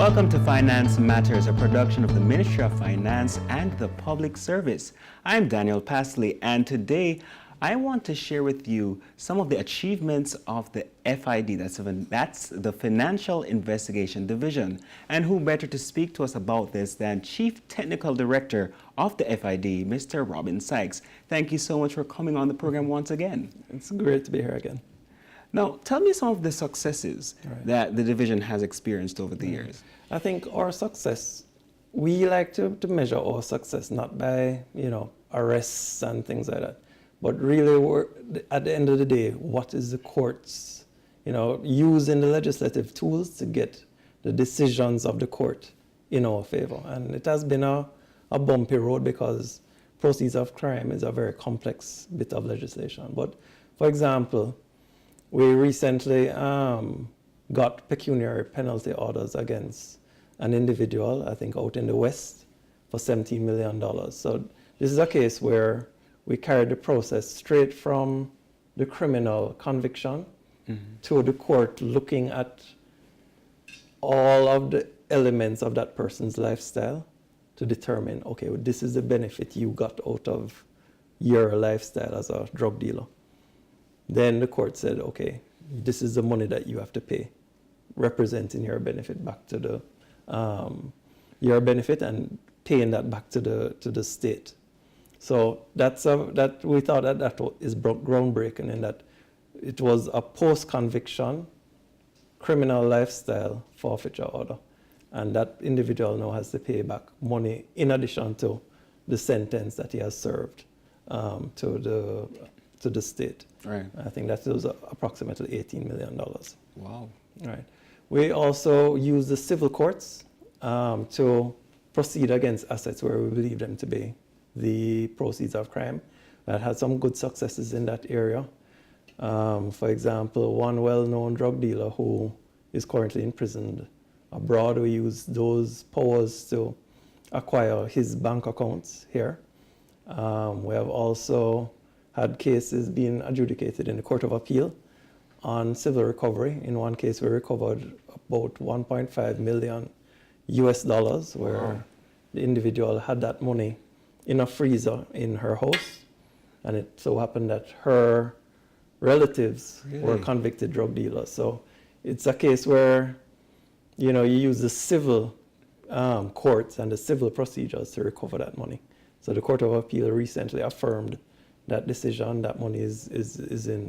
Welcome to Finance Matters, a production of the Ministry of Finance and the Public Service. I'm Daniel Pasley, and today I want to share with you some of the achievements of the FID, that's the Financial Investigation Division. And who better to speak to us about this than Chief Technical Director of the FID, Mr. Robin Sykes. Thank you so much for coming on the program once again. It's great to be here again. Now, tell me some of the successes that the division has experienced over the years. I think our success, we like to measure our success not by, arrests and things like that, but really at the end of the day, what is the courts, using the legislative tools to get the decisions of the court in our favor. And it has been a bumpy road because proceeds of crime is a very complex bit of legislation. But for example, we recently got pecuniary penalty orders against an individual, I think out in the West, for $17 million. So this is a case where we carried the process straight from the criminal conviction to the court looking at all of the elements of that person's lifestyle to determine, okay, well, this is the benefit you got out of your lifestyle as a drug dealer. Then the court said, okay, this is the money that you have to pay, representing your benefit back to the your benefit and paying that back to the state. So that we thought that is groundbreaking in that it was a post-conviction criminal lifestyle forfeiture order, and that individual now has to pay back money in addition to the sentence that he has served to the state. Right. I think that was approximately $18 million. Wow. Right. We also use the civil courts to proceed against assets where we believe them to be the proceeds of crime. That had some good successes in that area. For example, one well-known drug dealer who is currently imprisoned abroad, we use those powers to acquire his bank accounts here. We have also had cases being adjudicated in the Court of Appeal on civil recovery. In one case, we recovered about $1.5 million where the individual had that money in a freezer in her house. And it so happened that her relatives were convicted drug dealers. So it's a case where, you use the civil courts and the civil procedures to recover that money. So the Court of Appeal recently affirmed that decision, that money is in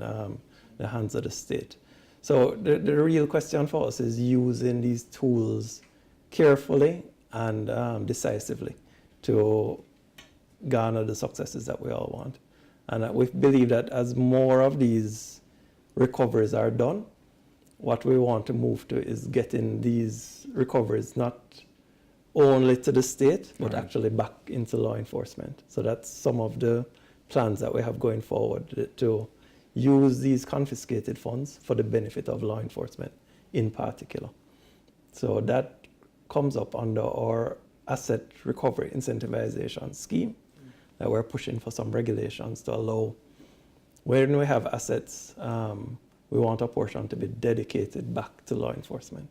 the hands of the state. So the real question for us is using these tools carefully and decisively to garner the successes that we all want. And we believe that as more of these recoveries are done, what we want to move to is getting these recoveries not only to the state, but actually back into law enforcement. So that's some of the plans that we have going forward, to use these confiscated funds for the benefit of law enforcement in particular. So that comes up under our asset recovery incentivization scheme that we're pushing for some regulations to allow, when we have assets, we want a portion to be dedicated back to law enforcement.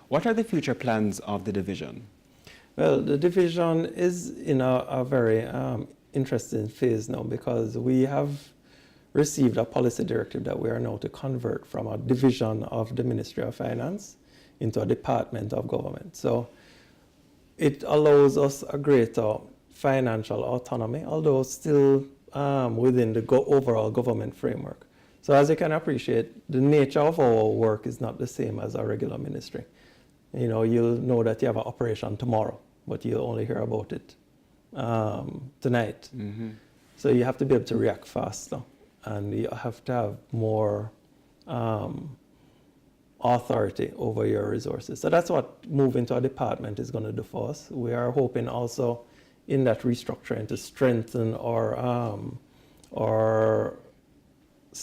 What are the future plans of the division? Well, the division is in a very interesting phase now, because we have received a policy directive that we are now to convert from a division of the Ministry of Finance into a department of government. So it allows us a greater financial autonomy, although still within the overall government framework. So as you can appreciate, the nature of our work is not the same as a regular ministry. You'll know that you have an operation tomorrow, but you'll only hear about it tonight. So you have to be able to react faster, and you have to have more authority over your resources. So that's what moving to a department is going to do for us. We are hoping also in that restructuring to strengthen our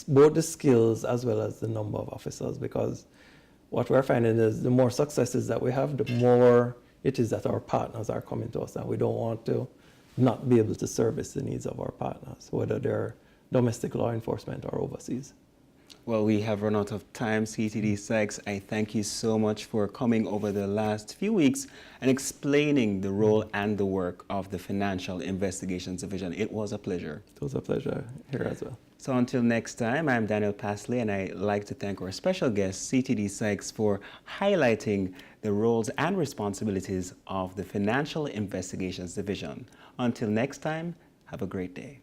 both the skills as well as the number of officers, because what we're finding is the more successes that we have, the more it is that our partners are coming to us, and we don't want to not be able to service the needs of our partners, whether they're domestic law enforcement or overseas. Well, we have run out of time, CTD Sykes. I thank you so much for coming over the last few weeks and explaining the role and the work of the Financial Investigations Division. It was a pleasure. It was a pleasure here as well. So until next time, I'm Daniel Pasley, and I'd like to thank our special guest, CTD Sykes, for highlighting the roles and responsibilities of the Financial Investigations Division. Until next time, have a great day.